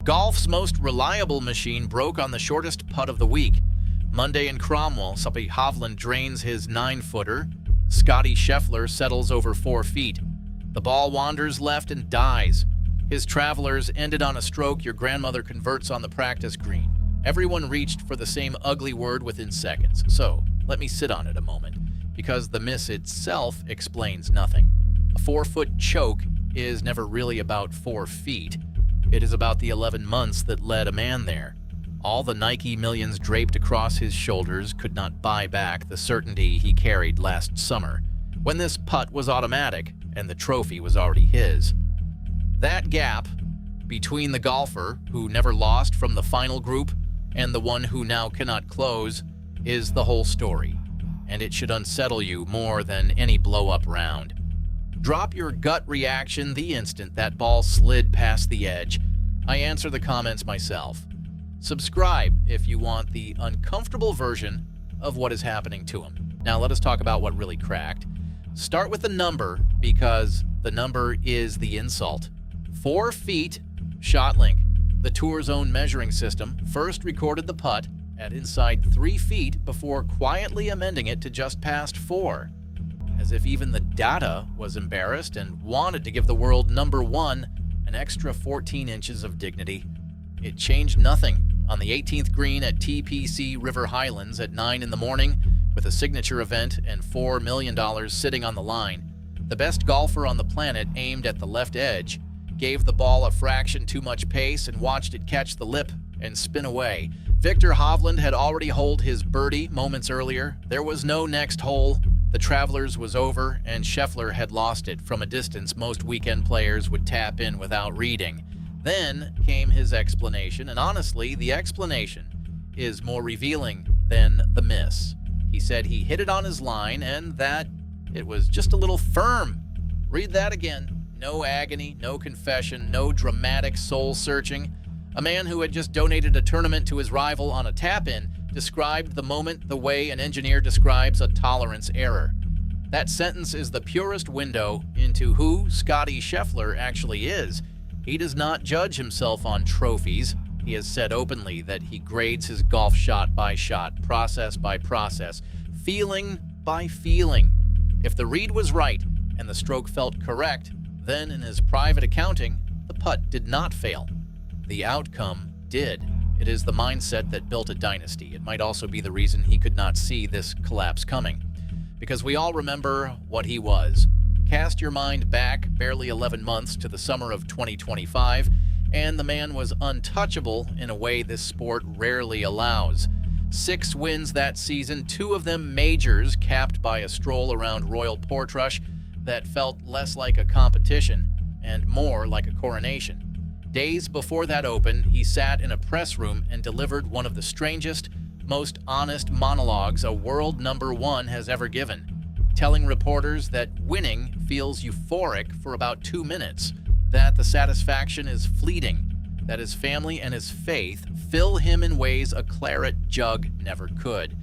Golf's most reliable machine broke on the shortest putt of the week. Monday in Cromwell, Scottie Scheffler drains his 9-footer. Scottie Scheffler settles over 4 feet. The ball wanders left and dies. His travelers ended on a stroke your grandmother converts on the practice green. Everyone reached for the same ugly word within seconds. So, let me sit on it a moment, because the miss itself explains nothing. A 4-foot choke is never really about 4 feet. It is about the 11 months that led a man there. All the Nike millions draped across his shoulders could not buy back the certainty he carried last summer, when this putt was automatic and the trophy was already his. That gap between the golfer who never lost from the final group and the one who now cannot close is the whole story, and it should unsettle you more than any blow-up round. Drop your gut reaction the instant that ball slid past the edge. I answer the comments myself. Subscribe if you want the uncomfortable version of what is happening to him. Now let us talk about what really cracked. Start with the number, because the number is the insult. 4 feet shot link. The tour's own measuring system first recorded the putt at inside 3 feet before quietly amending it to just past 4. As if even the data was embarrassed and wanted to give the world number 1 an extra 14 inches of dignity. It changed nothing on the 18th green at TPC River Highlands at 9 in the morning, with a signature event and $4 million sitting on the line. The best golfer on the planet aimed at the left edge, gave the ball a fraction too much pace and watched it catch the lip and spin away. Victor Hovland had already holed his birdie moments earlier. There was no next hole. The Travelers was over, and Scheffler had lost it from a distance most weekend players would tap in without reading. Then came his explanation, and honestly, the explanation is more revealing than the miss. He said he hit it on his line and that it was just a little firm. Read that again. No agony, no confession, no dramatic soul-searching. A man who had just donated a tournament to his rival on a tap-in described the moment the way an engineer describes a tolerance error. That sentence is the purest window into who Scottie Scheffler actually is. He does not judge himself on trophies. He has said openly that he grades his golf shot by shot, process by process, feeling by feeling. If the read was right and the stroke felt correct, then in his private accounting, the putt did not fail. The outcome did. It is the mindset that built a dynasty. It might also be the reason he could not see this collapse coming, because we all remember what he was. Cast your mind back barely 11 months to the summer of 2025, and the man was untouchable in a way this sport rarely allows. 6 wins that season, 2 of them majors, capped by a stroll around Royal Portrush that felt less like a competition and more like a coronation. Days before that Open, he sat in a press room and delivered one of the strangest, most honest monologues a world number 1 has ever given, telling reporters that winning feels euphoric for about 2 minutes, that the satisfaction is fleeting, that his family and his faith fill him in ways a claret jug never could.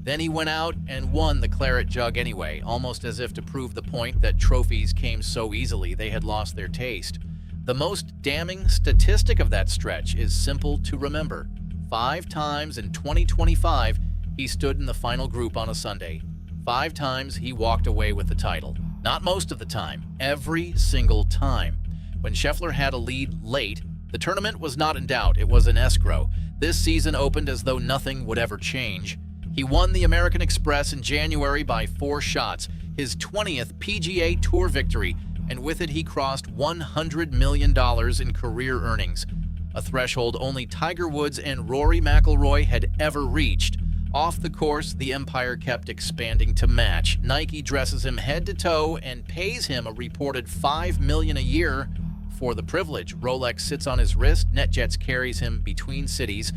Then he went out and won the claret jug anyway, almost as if to prove the point that trophies came so easily they had lost their taste. The most damning statistic of that stretch is simple to remember. 5 times in 2025, he stood in the final group on a Sunday. 5 times he walked away with the title. Not most of the time, every single time. When Scheffler had a lead late, the tournament was not in doubt. It was in escrow. This season opened as though nothing would ever change. He won the American Express in January by 4 shots, his 20th PGA Tour victory, and with it he crossed $100 million in career earnings, a threshold only Tiger Woods and Rory McIlroy had ever reached. Off the course, the empire kept expanding to match. Nike dresses him head to toe and pays him a reported $5 million a year for the privilege. Rolex sits on his wrist, NetJets carries him between cities,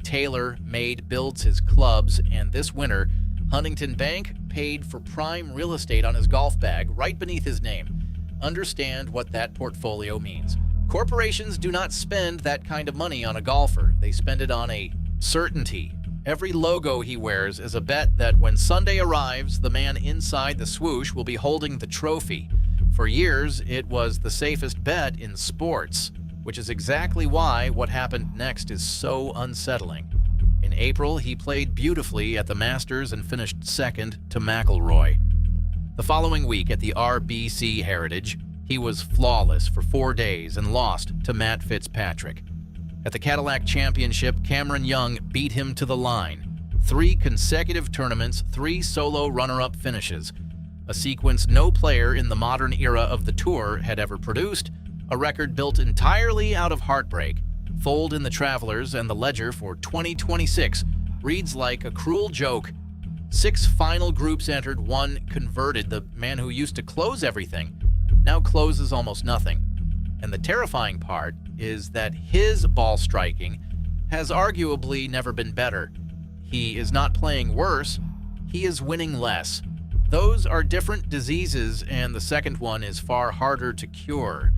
TaylorMade builds his clubs, and this winter, Huntington Bank paid for prime real estate on his golf bag right beneath his name. Understand what that portfolio means. Corporations do not spend that kind of money on a golfer. They spend it on a certainty. Every logo he wears is a bet that when Sunday arrives, the man inside the swoosh will be holding the trophy. For years, it was the safest bet in sports. which is exactly why what happened next is so unsettling. In April, he played beautifully at the Masters and finished second to McIlroy. The following week at the RBC Heritage, he was flawless for 4 days and lost to Matt Fitzpatrick. At the Cadillac Championship, Cameron Young beat him to the line. 3 consecutive tournaments, 3 solo runner-up finishes, a sequence no player in the modern era of the tour had ever produced, a record built entirely out of heartbreak. Fold in the Travelers, and the ledger for 2026 reads like a cruel joke. 6 final groups entered, 1 converted. The man who used to close everything now closes almost nothing. And the terrifying part is that his ball striking has arguably never been better. He is not playing worse, he is winning less. Those are different diseases, and the second one is far harder to cure.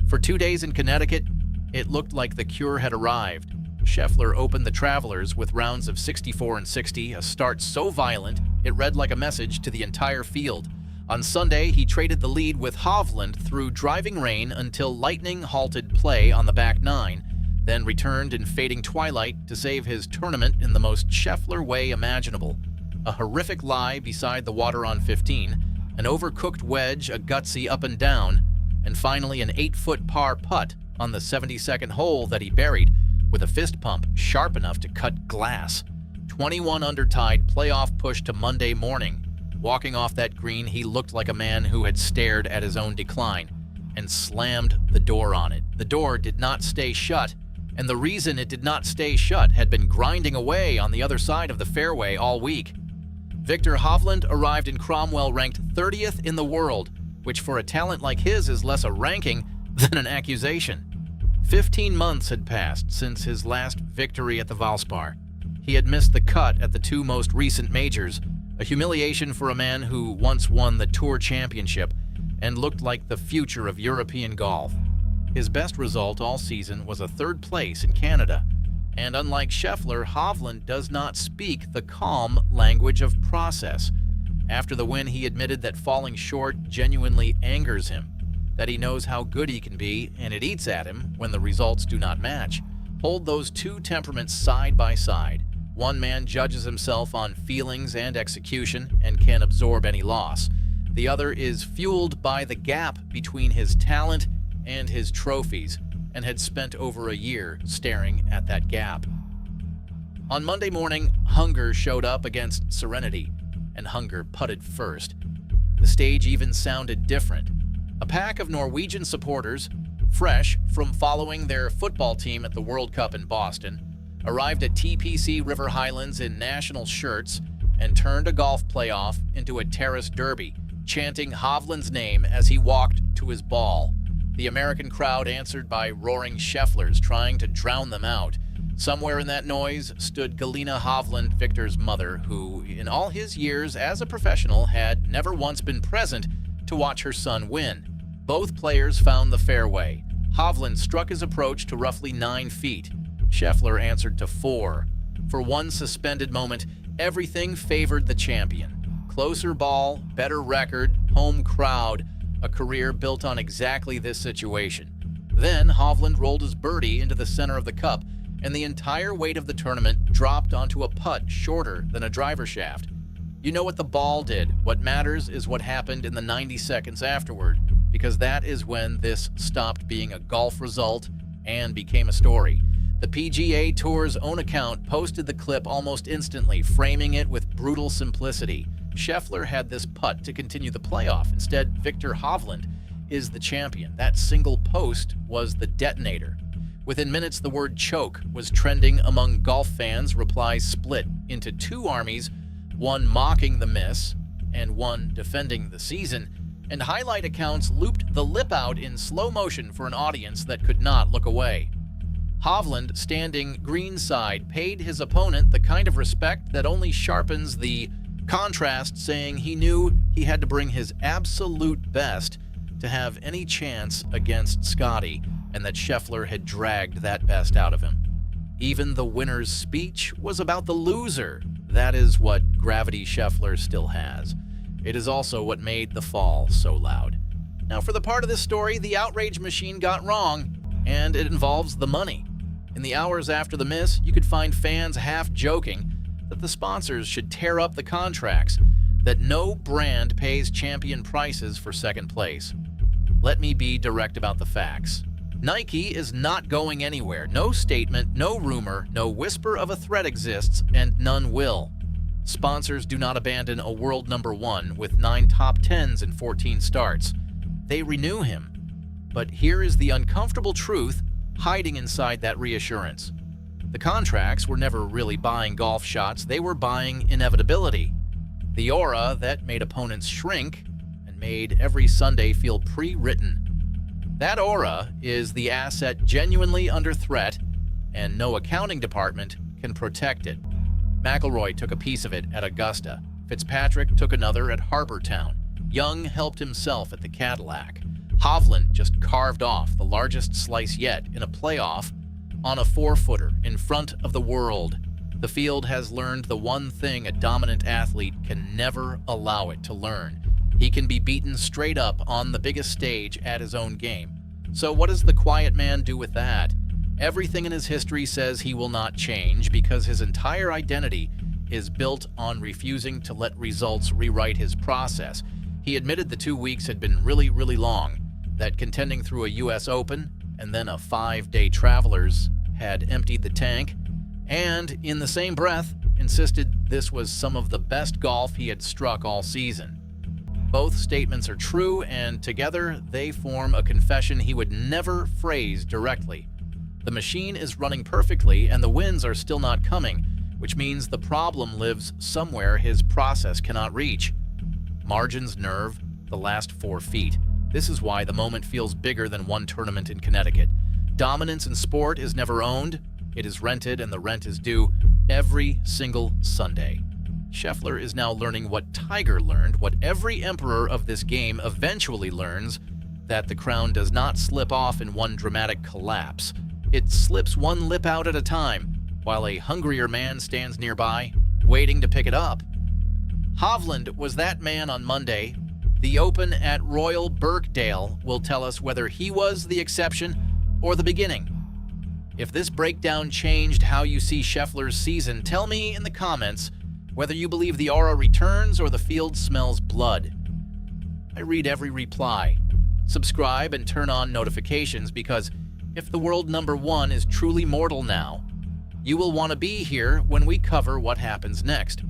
For 2 days in Connecticut, it looked like the cure had arrived. Scheffler opened the Travelers with rounds of 64 and 60, a start so violent it read like a message to the entire field. On Sunday, he traded the lead with Hovland through driving rain until lightning halted play on the back 9, then returned in fading twilight to save his tournament in the most Scheffler way imaginable. A horrific lie beside the water on 15, an overcooked wedge, a gutsy up and down, and finally an 8-foot par putt on the 72nd hole that he buried with a fist pump sharp enough to cut glass. 21 under tied playoff push to Monday morning. Walking off that green, he looked like a man who had stared at his own decline and slammed the door on it. The door did not stay shut, and the reason it did not stay shut had been grinding away on the other side of the fairway all week. Viktor Hovland arrived in Cromwell ranked 30th in the world, which for a talent like his is less a ranking than an accusation. 15 months had passed since his last victory at the Valspar. He had missed the cut at the 2 most recent majors, a humiliation for a man who once won the Tour Championship and looked like the future of European golf. His best result all season was a 3rd place in Canada, and unlike Scheffler, Hovland does not speak the calm language of process. After the win, he admitted that falling short genuinely angers him, that he knows how good he can be, and it eats at him when the results do not match. Hold those 2 temperaments side by side. One man judges himself on feelings and execution and can absorb any loss. The other is fueled by the gap between his talent and his trophies, and had spent over a year staring at that gap. On Monday morning, hunger showed up against serenity, and hunger putted first. The stage even sounded different. A pack of Norwegian supporters, fresh from following their football team at the World Cup in Boston, arrived at TPC River Highlands in national shirts and turned a golf playoff into a terrace derby, chanting Hovland's name as he walked to his ball. The American crowd answered by roaring Schefflers, trying to drown them out. Somewhere in that noise stood Galina Hovland, Viktor's mother, who, in all his years as a professional, had never once been present to watch her son win. Both players found the fairway. Hovland struck his approach to roughly 9 feet. Scheffler answered to 4. For one suspended moment, everything favored the champion. Closer ball, better record, home crowd, a career built on exactly this situation. Then Hovland rolled his birdie into the center of the cup, and the entire weight of the tournament dropped onto a putt shorter than a driver shaft. You know what the ball did. What matters is what happened in the 90 seconds afterward, because that is when this stopped being a golf result and became a story. The PGA Tour's own account posted the clip almost instantly, framing it with brutal simplicity. Scheffler had this putt to continue the playoff. Instead, Viktor Hovland is the champion. That single post was the detonator. Within minutes, the word choke was trending among golf fans. Replies split into 2 armies, one mocking the miss and one defending the season, and highlight accounts looped the lip out in slow motion for an audience that could not look away. Hovland, standing greenside, paid his opponent the kind of respect that only sharpens the contrast, saying he knew he had to bring his absolute best to have any chance against Scottie, and that Scheffler had dragged that best out of him. Even the winner's speech was about the loser. That is what gravity Scheffler still has. It is also what made the fall so loud. Now, for the part of this story the outrage machine got wrong, and it involves the money. In the hours after the miss, you could find fans half joking that the sponsors should tear up the contracts, that no brand pays champion prices for second place. Let me be direct about the facts. Nike is not going anywhere. No statement, no rumor, no whisper of a threat exists, and none will. Sponsors do not abandon a world number one with 9 top 10s and 14 starts. They renew him. But here is the uncomfortable truth hiding inside that reassurance. The contracts were never really buying golf shots, they were buying inevitability. The aura that made opponents shrink and made every Sunday feel pre-written. That aura is the asset genuinely under threat, and no accounting department can protect it. McIlroy took a piece of it at Augusta. Fitzpatrick took another at Harbortown. Young helped himself at the Cadillac. Hovland just carved off the largest slice yet in a playoff on a 4-footer in front of the world. The field has learned the one thing a dominant athlete can never allow it to learn. He can be beaten straight up on the biggest stage at his own game. So what does the quiet man do with that? Everything in his history says he will not change because his entire identity is built on refusing to let results rewrite his process. He admitted the 2 weeks had been really long, that contending through a U.S. Open and then a 5-day Travelers had emptied the tank, and in the same breath insisted this was some of the best golf he had struck all season. Both statements are true, and together they form a confession he would never phrase directly. The machine is running perfectly, and the wins are still not coming, which means the problem lives somewhere his process cannot reach. Margins nerve the last 4 feet. This is why the moment feels bigger than one tournament in Connecticut. Dominance in sport is never owned, it is rented, and the rent is due every single Sunday. Scheffler is now learning what Tiger learned, what every emperor of this game eventually learns, that the crown does not slip off in one dramatic collapse. It slips one lip out at a time, while a hungrier man stands nearby, waiting to pick it up. Hovland was that man on Monday. The Open at Royal Birkdale will tell us whether he was the exception or the beginning. If this breakdown changed how you see Scheffler's season, tell me in the comments whether you believe the aura returns or the field smells blood. I read every reply. Subscribe and turn on notifications, because if the world number one is truly mortal now, you will want to be here when we cover what happens next.